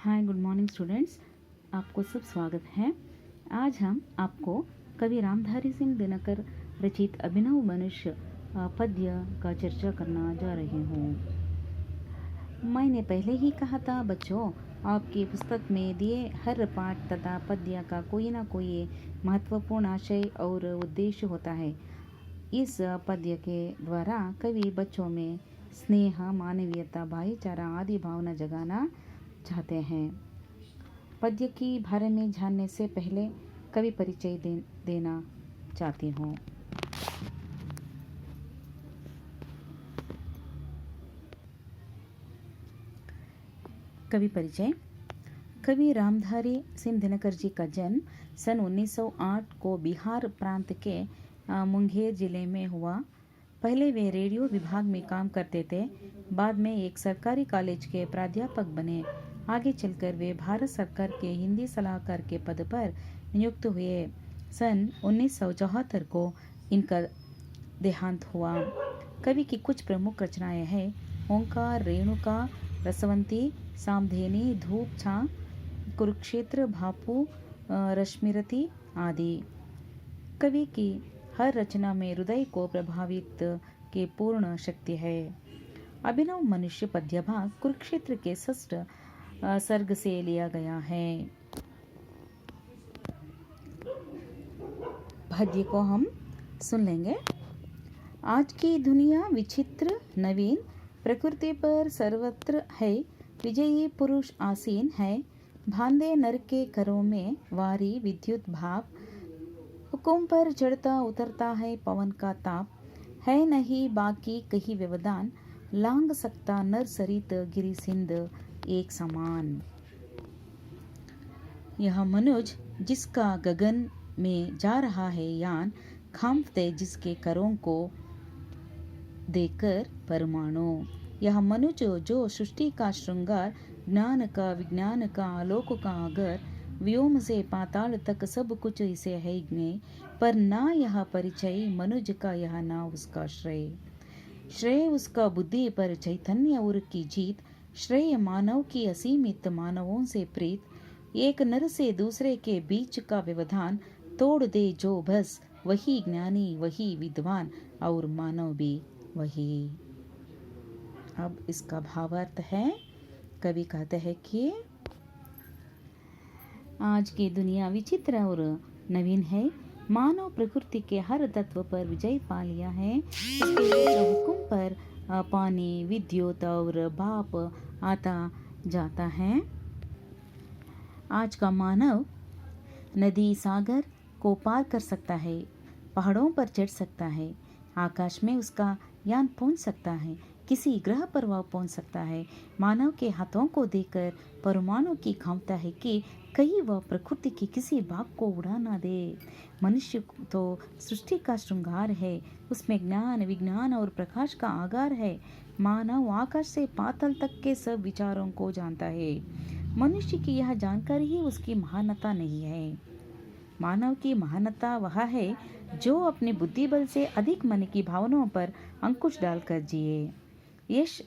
Hi good morning students, आपको सब स्वागत है। आज हम आपको कवि रामधारी सिंह दिनकर रचित अभिनव मनुष्य पद्य का चर्चा करना जा रही हूँ। मैंने पहले ही कहा था बच्चों, आपकी पुस्तक में दिए हर पाठ तथा पद्य का कोई ना कोई महत्वपूर्ण आशय और उद्देश्य होता है। इस पद्य के द्वारा कवि बच्चों में स्नेह, मानवीयता, भाईचारा आदि भावना जगाना चाहते हैं। पद्य के बारे में जानने से पहले कवि परिचय देना चाहती हूँ। कवि परिचय। कवि रामधारी सिंह दिनकर जी का जन्म सन 1908 को बिहार प्रांत के मुंगेर जिले में हुआ। पहले वे रेडियो विभाग में काम करते थे। बाद में एक सरकारी कॉलेज के प्राध्यापक बने। आगे चलकर वे भारत सरकार के हिंदी सलाहकार के पद पर नियुक्त हुए। सन 1974 को इनका देहांत हुआ। कवि की कुछ प्रमुख रचनाएं हैं: ओंकार, रेणुका, रसवंती, सामधेनी, धूप छां, कुरुक्षेत्र, भापू, रश्मिरथी आदि। कवि की हर रचना में हृदय को प्रभावित की पूर्ण शक्ति है। अभिनव मनुष्य पद्य भाग कुरुक्षेत्र के षष्ठ सर्ग से लिया गया है। पद्य को हम सुन लेंगे। आज की दुनिया विचित्र नवीन, प्रकृति पर सर्वत्र है विजयी पुरुष आसीन है। भांदे नर के करों में वारी विद्युत भाप, हुकुम पर चढ़ता उतरता है पवन का ताप। है नहीं बाकी कहीं व्यवधान, लांग सकता नर सरित गिरि सिंध एक समान। यह मनुज जिसका गगन में जा रहा है यान, खामते जिसके करों को देकर परमाणु। यह मनुज जो सृष्टि का श्रृंगार, ज्ञान का विज्ञान का आलोक का अगर, व्योम से पाताल तक सब कुछ इसे है ज्ञेय। पर ना यह परिचय मनुज का, यह ना उसका श्रेय। श्रेय उसका बुद्धि पर चैतन्य उर की जीत, श्रेय मानव की असीमित मानवों से प्रीत। एक नर से दूसरे के बीच का व्यवधान तोड़ दे जो बस, वही ज्ञानी वही विद्वान और मानव भी वही। अब इसका भावार्थ है। कवि कहते हैं कि आज की दुनिया विचित्र और नवीन है। मानव प्रकृति के हर तत्व पर विजय पा लिया है। उसके हुक्म पर पानी, विद्युत और भाप आता जाता है। आज का मानव नदी सागर को पार कर सकता है, पहाड़ों पर चढ़ सकता है, आकाश में उसका यान पहुंच सकता है, किसी ग्रह पर वह पहुंच सकता है। मानव के हाथों को देखकर परमाणु की क्षमता है कि कहीं वह प्रकृति की किसी भाग को उड़ा ना दे। मनुष्य तो सृष्टि का श्रृंगार है, उसमें ज्ञान विज्ञान और प्रकाश का आगार है। मानव आकाश से पाताल तक के सब विचारों को जानता है। मनुष्य की यह जानकारी ही उसकी महानता नहीं है। मानव की महानता वह है जो अपने बुद्धि बल से अधिक मन की भावनाओं पर अंकुश डालकर जिए। यश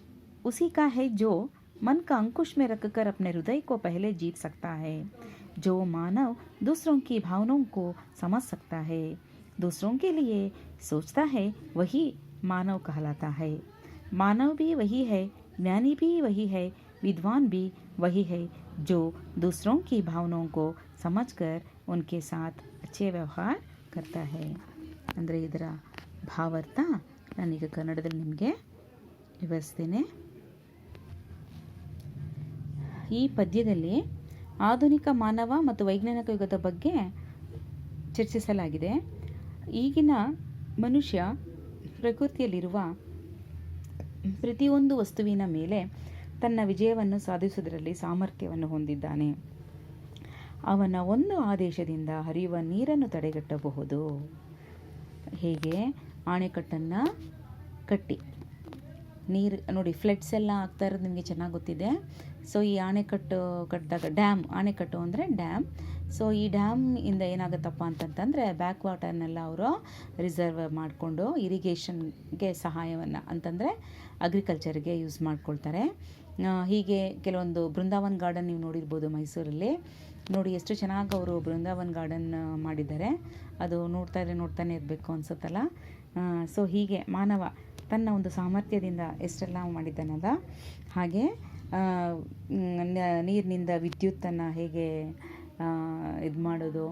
उसी का है जो मन का अंकुश में रखकर अपने हृदय को पहले जीत सकता है। जो मानव दूसरों की भावनाओं को समझ सकता है, दूसरों के लिए सोचता है, वही मानव कहलाता है। मानव भी वही है, ज्ञानी भी वही है, विद्वान भी वही है जो दूसरों की भावनाओं को समझकर उनके साथ अच्छे व्यवहार करता है। ಅಂದರೆ ಇದರ ಭಾವಾರ್ಥ ನಾನೀಗ ಕನ್ನಡದಲ್ಲಿ ನಿಮಗೆ ವಿವರಿಸ್ತೇನೆ. ಈ ಪದ್ಯದಲ್ಲಿ ಆಧುನಿಕ ಮಾನವ ಮತ್ತು ವೈಜ್ಞಾನಿಕ ಯುಗದ ಬಗ್ಗೆ ಚರ್ಚಿಸಲಾಗಿದೆ. ಈಗಿನ ಮನುಷ್ಯ ಪ್ರಕೃತಿಯಲ್ಲಿರುವ ಪ್ರತಿಯೊಂದು ವಸ್ತುವಿನ ಮೇಲೆ ತನ್ನ ವಿಜಯವನ್ನು ಸಾಧಿಸುವುದರಲ್ಲಿ ಸಾಮರ್ಥ್ಯವನ್ನು ಹೊಂದಿದ್ದಾನೆ. ಅವನ ಒಂದು ಆದೇಶದಿಂದ ಹರಿಯುವ ನೀರನ್ನು ತಡೆಗಟ್ಟಬಹುದು. ಹೇಗೆ ಆಣೆಕಟ್ಟನ್ನು ಕಟ್ಟಿ ನೀರು ನೋಡಿ, ಫ್ಲಡ್ಸ್ ಎಲ್ಲ ಆಗ್ತಾ ಇರೋದು ನಿಮಗೆ ಚೆನ್ನಾಗಿ ಗೊತ್ತಿದೆ. ಸೊ ಈ ಆಣೆಕಟ್ಟು ಕಟ್ಟಿದಾಗ, ಆಣೆಕಟ್ಟು ಅಂದರೆ ಡ್ಯಾಮ್, ಸೊ ಈ ಡ್ಯಾಮ್ ಇಂದ ಏನಾಗುತ್ತಪ್ಪ ಅಂತಂತಂದರೆ ಬ್ಯಾಕ್ ವಾಟರ್ನೆಲ್ಲ ಅವರು ರಿಸರ್ವ್ ಮಾಡಿಕೊಂಡು ಇರಿಗೇಷನ್ಗೆ ಸಹಾಯವನ್ನು ಅಂತಂದರೆ ಅಗ್ರಿಕಲ್ಚರ್ಗೆ ಯೂಸ್ ಮಾಡ್ಕೊಳ್ತಾರೆ. ಹೀಗೆ ಕೆಲವೊಂದು ಬೃಂದಾವನ್ ಗಾರ್ಡನ್ ನೀವು ನೋಡಿರ್ಬೋದು ಮೈಸೂರಲ್ಲಿ. ನೋಡಿ ಎಷ್ಟು ಚೆನ್ನಾಗಿ ಅವರು ಬೃಂದಾವನ್ ಗಾರ್ಡನ್ ಮಾಡಿದ್ದಾರೆ. ಅದು ನೋಡ್ತಾನೆ ಇರಬೇಕು ಅನಿಸುತ್ತಲ್ಲ. ಸೊ ಹೀಗೆ ಮಾನವ ತನ್ನ ಒಂದು ಸಾಮರ್ಥ್ಯದಿಂದ ಎಷ್ಟೆಲ್ಲ ಮಾಡಿದ್ದಾನಲ್ಲ. ಹಾಗೆ ನೀರಿನಿಂದ ವಿದ್ಯುತ್ತನ್ನು ಹೇಗೆ ಇದು ಮಾಡೋದು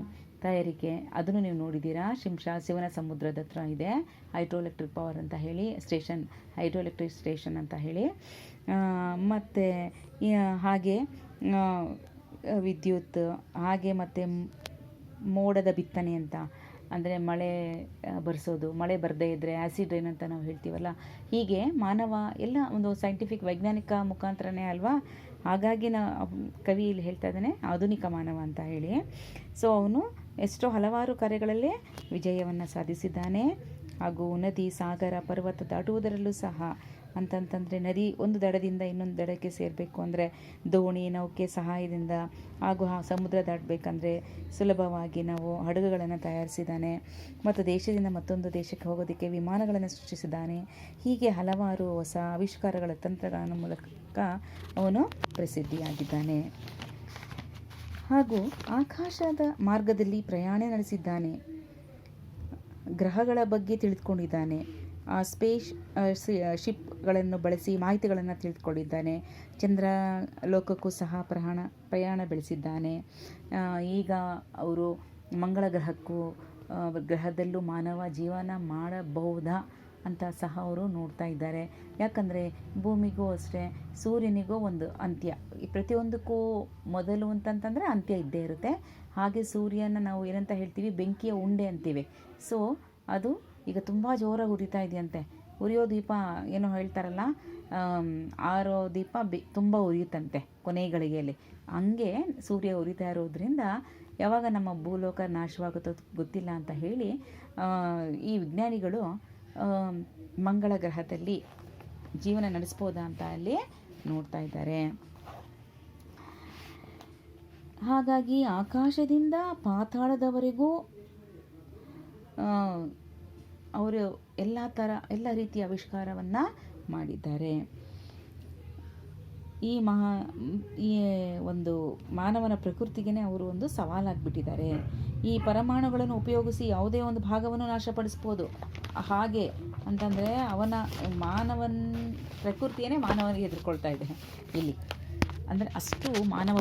ತಯಾರಿಕೆ ಅದನ್ನು ನೀವು ನೋಡಿದ್ದೀರಾ. ಶಿವನ ಸಮುದ್ರದ ಹತ್ರ ಇದೆ ಹೈಡ್ರೋ ಎಲೆಕ್ಟ್ರಿಕ್ ಪವರ್ ಅಂತ ಹೇಳಿ ಸ್ಟೇಷನ್, ಹೈಡ್ರೋ ಎಲೆಕ್ಟ್ರಿಕ್ ಸ್ಟೇಷನ್ ಅಂತ ಹೇಳಿ. ಮತ್ತು ಹಾಗೆ ವಿದ್ಯುತ್, ಹಾಗೆ ಮತ್ತು ಮೋಡದ ಬಿತ್ತನೆ ಅಂತ ಅಂದರೆ ಮಳೆ ಬರೆಸೋದು, ಮಳೆ ಬರದೇ ಇದ್ದರೆ ಆ್ಯಸಿಡ್ ರೈನ್ ಅಂತ ನಾವು ಹೇಳ್ತೀವಲ್ಲ. ಹೀಗೆ ಮಾನವ ಎಲ್ಲ ಒಂದು ಸೈಂಟಿಫಿಕ್ ವೈಜ್ಞಾನಿಕ ಮುಖಾಂತರನೇ ಅಲ್ವಾ. ಹಾಗಾಗಿ ಕವಿ ಇಲ್ಲಿ ಹೇಳ್ತಾ ಇದ್ದಾನೆ ಆಧುನಿಕ ಮಾನವ ಅಂತ ಹೇಳಿ. ಸೊ ಅವನು ಎಷ್ಟೋ ಹಲವಾರು ಕಾರ್ಯಗಳಲ್ಲಿ ವಿಜಯವನ್ನು ಸಾಧಿಸಿದ್ದಾನೆ. ಹಾಗೂ ನದಿ, ಸಾಗರ, ಪರ್ವತ ದಾಟುವುದರಲ್ಲೂ ಸಹ ಅಂತಂತಂದರೆ ನದಿ ಒಂದು ದಡದಿಂದ ಇನ್ನೊಂದು ದಡಕ್ಕೆ ಸೇರಬೇಕು ಅಂದರೆ ದೋಣಿ, ನೌಕೆ ಸಹಾಯದಿಂದ, ಹಾಗೂ ಸಮುದ್ರ ದಾಟಬೇಕಂದ್ರೆ ಸುಲಭವಾಗಿ ನಾವು ಹಡಗುಗಳನ್ನು ತಯಾರಿಸಿದ್ದಾನೆ. ಮತ್ತು ದೇಶದಿಂದ ಮತ್ತೊಂದು ದೇಶಕ್ಕೆ ಹೋಗೋದಕ್ಕೆ ವಿಮಾನಗಳನ್ನು ಸೃಷ್ಟಿಸಿದ್ದಾನೆ. ಹೀಗೆ ಹಲವಾರು ಹೊಸ ಆವಿಷ್ಕಾರಗಳ ತಂತ್ರಗಳ ಮೂಲಕ ಅವನು ಪ್ರಸಿದ್ಧಿಯಾಗಿದ್ದಾನೆ. ಹಾಗೂ ಆಕಾಶದ ಮಾರ್ಗದಲ್ಲಿ ಪ್ರಯಾಣ ನಡೆಸಿದ್ದಾನೆ. ಗ್ರಹಗಳ ಬಗ್ಗೆ ತಿಳಿದುಕೊಂಡಿದ್ದಾನೆ. ಸ್ಪೇಸ್ ಶಿಪ್ಗಳನ್ನು ಬಳಸಿ ಮಾಹಿತಿಗಳನ್ನು ತಿಳಿದುಕೊಂಡಿದ್ದಾನೆ. ಚಂದ್ರ ಲೋಕಕ್ಕೂ ಸಹ ಪ್ರಯಾಣ ಬೆಳೆಸಿದ್ದಾನೆ. ಈಗ ಅವರು ಮಂಗಳ ಗ್ರಹದಲ್ಲೂ ಮಾನವ ಜೀವನ ಮಾಡಬಹುದಾ ಅಂತ ಸಹ ಅವರು ನೋಡ್ತಾ ಇದ್ದಾರೆ. ಯಾಕಂದರೆ ಭೂಮಿಗೂ ಅಷ್ಟೇ, ಸೂರ್ಯನಿಗೂ ಒಂದು ಅಂತ್ಯ, ಪ್ರತಿಯೊಂದಕ್ಕೂ ಮೊದಲು ಅಂತಂತಂದರೆ ಅಂತ್ಯ ಇದ್ದೇ ಇರುತ್ತೆ. ಹಾಗೆ ಸೂರ್ಯನ ನಾವು ಏನಂತ ಹೇಳ್ತೀವಿ, ಬೆಂಕಿಯ ಉಂಡೆ ಅಂತೀವಿ. ಸೊ ಅದು ಈಗ ತುಂಬ ಜೋರಾಗಿ ಉರಿತಾ ಇದೆಯಂತೆ. ಉರಿಯೋ ದೀಪ ಏನೋ ಹೇಳ್ತಾರಲ್ಲ, ಆರೋ ದೀಪ ತುಂಬ ಉರಿಯುತ್ತಂತೆ ಕೊನೆ ಗಳಿಗೆಯಲ್ಲಿ. ಹಂಗೆ ಸೂರ್ಯ ಉರಿತಾ ಇರೋದ್ರಿಂದ ಯಾವಾಗ ನಮ್ಮ ಭೂಲೋಕ ನಾಶವಾಗುತ್ತೋ ಗೊತ್ತಿಲ್ಲ ಅಂತ ಹೇಳಿ ಈ ವಿಜ್ಞಾನಿಗಳು ಮಂಗಳ ಗ್ರಹದಲ್ಲಿ ಜೀವನ ನಡೆಸ್ಬೋದಾ ಅಂತ ಅಲ್ಲಿ ನೋಡ್ತಾ ಇದ್ದಾರೆ. ಹಾಗಾಗಿ ಆಕಾಶದಿಂದ ಪಾತಾಳದವರೆಗೂ ಅವರು ಎಲ್ಲ ರೀತಿಯ ಆವಿಷ್ಕಾರವನ್ನು ಮಾಡಿದ್ದಾರೆ. ಈ ಒಂದು ಮಾನವನ ಪ್ರಕೃತಿಗೆ ಅವರು ಒಂದು ಸವಾಲಾಗಿಬಿಟ್ಟಿದ್ದಾರೆ. ಈ ಪರಮಾಣುಗಳನ್ನು ಉಪಯೋಗಿಸಿ ಯಾವುದೇ ಒಂದು ಭಾಗವನ್ನು ನಾಶಪಡಿಸ್ಬೋದು. ಹಾಗೆ ಅಂತಂದರೆ ಪ್ರಕೃತಿಯೇ ಮಾನವನಿಗೆ ಎದುರ್ಕೊಳ್ತಾ ಇದೆ ಇಲ್ಲಿ. ಅಂದರೆ ಅಷ್ಟು ಮಾನವ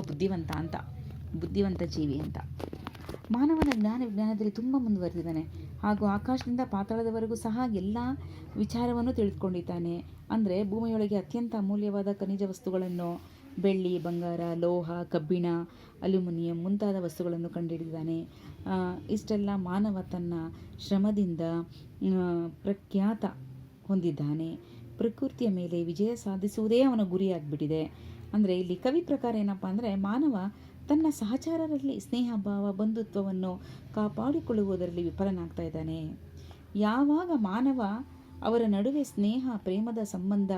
ಬುದ್ಧಿವಂತ ಜೀವಿ ಅಂತ. ಮಾನವನ ವಿಜ್ಞಾನದಲ್ಲಿ ತುಂಬ ಮುಂದುವರೆದಿದ್ದಾನೆ. ಹಾಗೂ ಆಕಾಶದಿಂದ ಪಾತಾಳದವರೆಗೂ ಸಹ ಎಲ್ಲ ವಿಚಾರವನ್ನು ತಿಳಿದುಕೊಂಡಿದ್ದಾನೆ. ಅಂದರೆ ಭೂಮಿಯೊಳಗೆ ಅತ್ಯಂತ ಅಮೂಲ್ಯವಾದ ಖನಿಜ ವಸ್ತುಗಳನ್ನು, ಬೆಳ್ಳಿ, ಬಂಗಾರ, ಲೋಹ, ಕಬ್ಬಿಣ, ಅಲ್ಯೂಮಿನಿಯಂ ಮುಂತಾದ ವಸ್ತುಗಳನ್ನು ಕಂಡುಹಿಡಿದಿದ್ದಾನೆ. ಇಷ್ಟೆಲ್ಲ ಮಾನವ ತನ್ನ ಶ್ರಮದಿಂದ ಪ್ರಖ್ಯಾತ ಹೊಂದಿದ್ದಾನೆ. ಪ್ರಕೃತಿಯ ಮೇಲೆ ವಿಜಯ ಸಾಧಿಸುವುದೇ ಅವನ ಗುರಿಯಾಗಿಬಿಟ್ಟಿದೆ. ಅಂದರೆ ಇಲ್ಲಿ ಕವಿ ಪ್ರಕಾರ ಏನಪ್ಪ ಅಂದರೆ, ಮಾನವ ತನ್ನ ಸಹಚರರಲ್ಲಿ ಸ್ನೇಹ ಭಾವ, ಬಂಧುತ್ವವನ್ನು ಕಾಪಾಡಿಕೊಳ್ಳುವುದರಲ್ಲಿ ವಿಫಲನಾಗ್ತಾ ಇದ್ದಾನೆ. ಯಾವಾಗ ಮಾನವ ಅವರ ನಡುವೆ ಸ್ನೇಹ, ಪ್ರೇಮದ ಸಂಬಂಧ,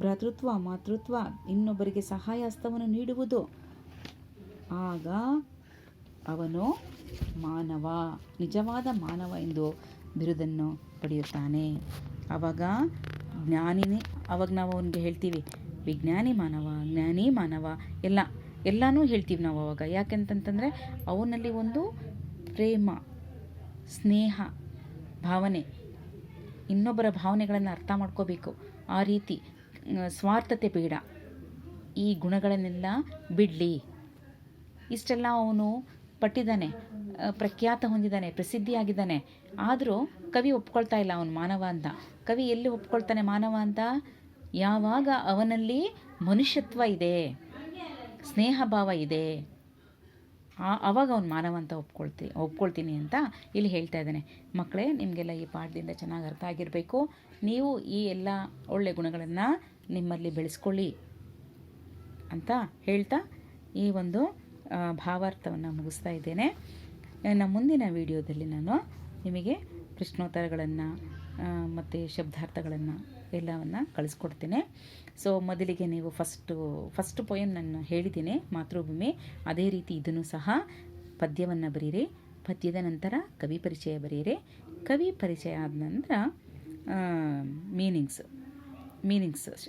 ಭ್ರಾತೃತ್ವ, ಮಾತೃತ್ವ, ಇನ್ನೊಬ್ಬರಿಗೆ ಸಹಾಯ ಹಸ್ತವನ್ನು ನೀಡುವುದು, ಆಗ ಅವನು ನಿಜವಾದ ಮಾನವ ಎಂದು ಬಿರುದನ್ನು ಪಡೆಯುತ್ತಾನೆ. ಆವಾಗ ನಾವು ಅವನಿಗೆ ಹೇಳ್ತೀವಿ ವಿಜ್ಞಾನಿ ಮಾನವ, ಜ್ಞಾನಿ ಮಾನವ, ಎಲ್ಲನೂ ಹೇಳ್ತೀವಿ ನಾವು ಅವಾಗ. ಯಾಕೆಂತಂತಂದರೆ ಅವನಲ್ಲಿ ಒಂದು ಪ್ರೇಮ, ಸ್ನೇಹ ಭಾವನೆ, ಇನ್ನೊಬ್ಬರ ಭಾವನೆಗಳನ್ನು ಅರ್ಥ ಮಾಡ್ಕೋಬೇಕು. ಆ ರೀತಿ ಸ್ವಾರ್ಥತೆ ಬೇಡ. ಈ ಗುಣಗಳನ್ನೆಲ್ಲ ಬಿಡಲಿ. ಇಷ್ಟೆಲ್ಲ ಅವನು ಪಟ್ಟಿದ್ದಾನೆ, ಪ್ರಖ್ಯಾತ ಹೊಂದಿದ್ದಾನೆ, ಪ್ರಸಿದ್ಧಿಯಾಗಿದ್ದಾನೆ. ಆದರೂ ಕವಿ ಒಪ್ಕೊಳ್ತಾ ಇಲ್ಲ ಅವನು ಮಾನವ ಅಂತ. ಕವಿ ಎಲ್ಲಿ ಒಪ್ಕೊಳ್ತಾನೆ ಮಾನವ ಅಂತ? ಯಾವಾಗ ಅವನಲ್ಲಿ ಮನುಷ್ಯತ್ವ ಇದೆ, ಸ್ನೇಹ ಭಾವ ಇದೆ, ಆವಾಗ ಅವನು ಮಾನವ ಅಂತ ಒಪ್ಕೊಳ್ತೀನಿ ಅಂತ ಇಲ್ಲಿ ಹೇಳ್ತಾ ಇದ್ದಾನೆ. ಮಕ್ಕಳೇ, ನಿಮಗೆಲ್ಲ ಈ ಪಾಠದಿಂದ ಚೆನ್ನಾಗಿ ಅರ್ಥ ಆಗಿರಬೇಕು. ನೀವು ಈ ಎಲ್ಲ ಒಳ್ಳೆಯ ಗುಣಗಳನ್ನು ನಿಮ್ಮಲ್ಲಿ ಬೆಳೆಸ್ಕೊಳ್ಳಿ ಅಂತ ಹೇಳ್ತಾ ಈ ಒಂದು ಭಾವಾರ್ಥವನ್ನು ಮುಗಿಸ್ತಾ ಇದ್ದೇನೆ. ಮುಂದಿನ ವಿಡಿಯೋದಲ್ಲಿ ನಾನು ನಿಮಗೆ ಪ್ರಶ್ನೋತ್ತರಗಳನ್ನು ಮತ್ತು ಶಬ್ದಾರ್ಥಗಳನ್ನು ಎಲ್ಲವನ್ನು ಕಳಿಸ್ಕೊಡ್ತೇನೆ. ಸೊ ಮೊದಲಿಗೆ ನೀವು ಫಸ್ಟ್ ಪೊಯಮ್ ನಾನು ಹೇಳಿದ್ದೀನಿ, ಮಾತೃಭೂಮಿ. ಅದೇ ರೀತಿ ಇದನ್ನು ಸಹ ಪದ್ಯವನ್ನು ಬರೀರಿ. ಪದ್ಯದ ನಂತರ ಕವಿ ಪರಿಚಯ ಬರೀರಿ. ಕವಿ ಪರಿಚಯ ಆದ ನಂತರ ಮೀನಿಂಗ್ಸ್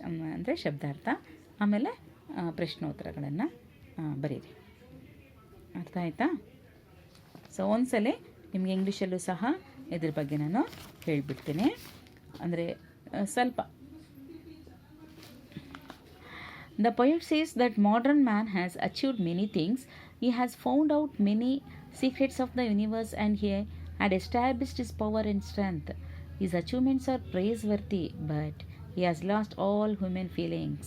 ಅಂದರೆ ಶಬ್ದಾರ್ಥ, ಆಮೇಲೆ ಪ್ರಶ್ನೋತ್ತರಗಳನ್ನು ಬರೀರಿ. ಅರ್ಥ ಆಯಿತಾ? ಸೊ ಒಂದ್ಸಲ ನಿಮಗೆ ಇಂಗ್ಲೀಷಲ್ಲೂ ಸಹ ಇದ್ರ ಬಗ್ಗೆ ನಾನು ಹೇಳಿಬಿಡ್ತೀನಿ. ಅಂದರೆ ಸ್ವಲ್ಪ The poet says that modern man has achieved many things. He has found out many secrets of the universe and he had established his power and strength. His achievements are praiseworthy, but he has lost all human feelings.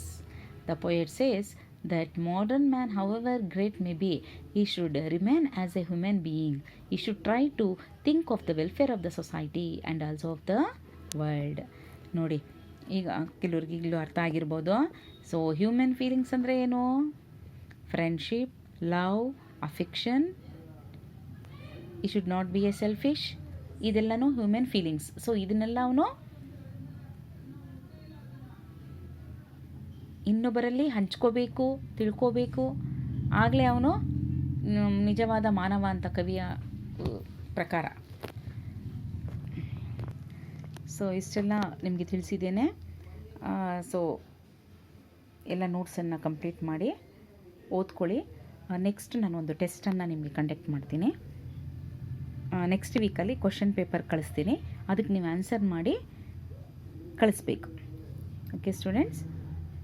The poet says that modern man, however great may be, he should remain as a human being. He should try to think of the welfare of the society and also of the world. ನೋಡಿ, ಈಗ ಕೆಲವ್ರಿಗೆ ಈಗಲೂ ಅರ್ಥ ಆಗಿರ್ಬೋದು. So human feelings ಅಂದರೆ ಏನು? Friendship, love, affection. ಈ should not be a selfish. ಇದೆಲ್ಲನೂ ಹ್ಯೂಮನ್ ಫೀಲಿಂಗ್ಸ್. ಸೊ ಇದನ್ನೆಲ್ಲ ಅವನು ಇನ್ನೊಬ್ಬರಲ್ಲಿ ಹಂಚ್ಕೋಬೇಕು, ತಿಳ್ಕೋಬೇಕು. ಆಗಲೇ ಅವನು ನಿಜವಾದ ಮಾನವ ಅಂತ ಕವಿಯ ಪ್ರಕಾರ. ಸೊ ಇಷ್ಟೆಲ್ಲ ನಿಮಗೆ ತಿಳಿಸಿದ್ದೇನೆ. ಸೊ ಎಲ್ಲ ನೋಟ್ಸನ್ನು ಕಂಪ್ಲೀಟ್ ಮಾಡಿ ಓದ್ಕೊಳ್ಳಿ. ನೆಕ್ಸ್ಟ್ ನಾನೊಂದು ಟೆಸ್ಟನ್ನು ನಿಮಗೆ ಕಂಡಕ್ಟ್ ಮಾಡ್ತೀನಿ. ನೆಕ್ಸ್ಟ್ ವೀಕಲ್ಲಿ ಕ್ವಶನ್ ಪೇಪರ್ ಕಳಿಸ್ತೀನಿ. ಅದಕ್ಕೆ ನೀವು ಆನ್ಸರ್ ಮಾಡಿ ಕಳಿಸ್ಬೇಕು. Okay students?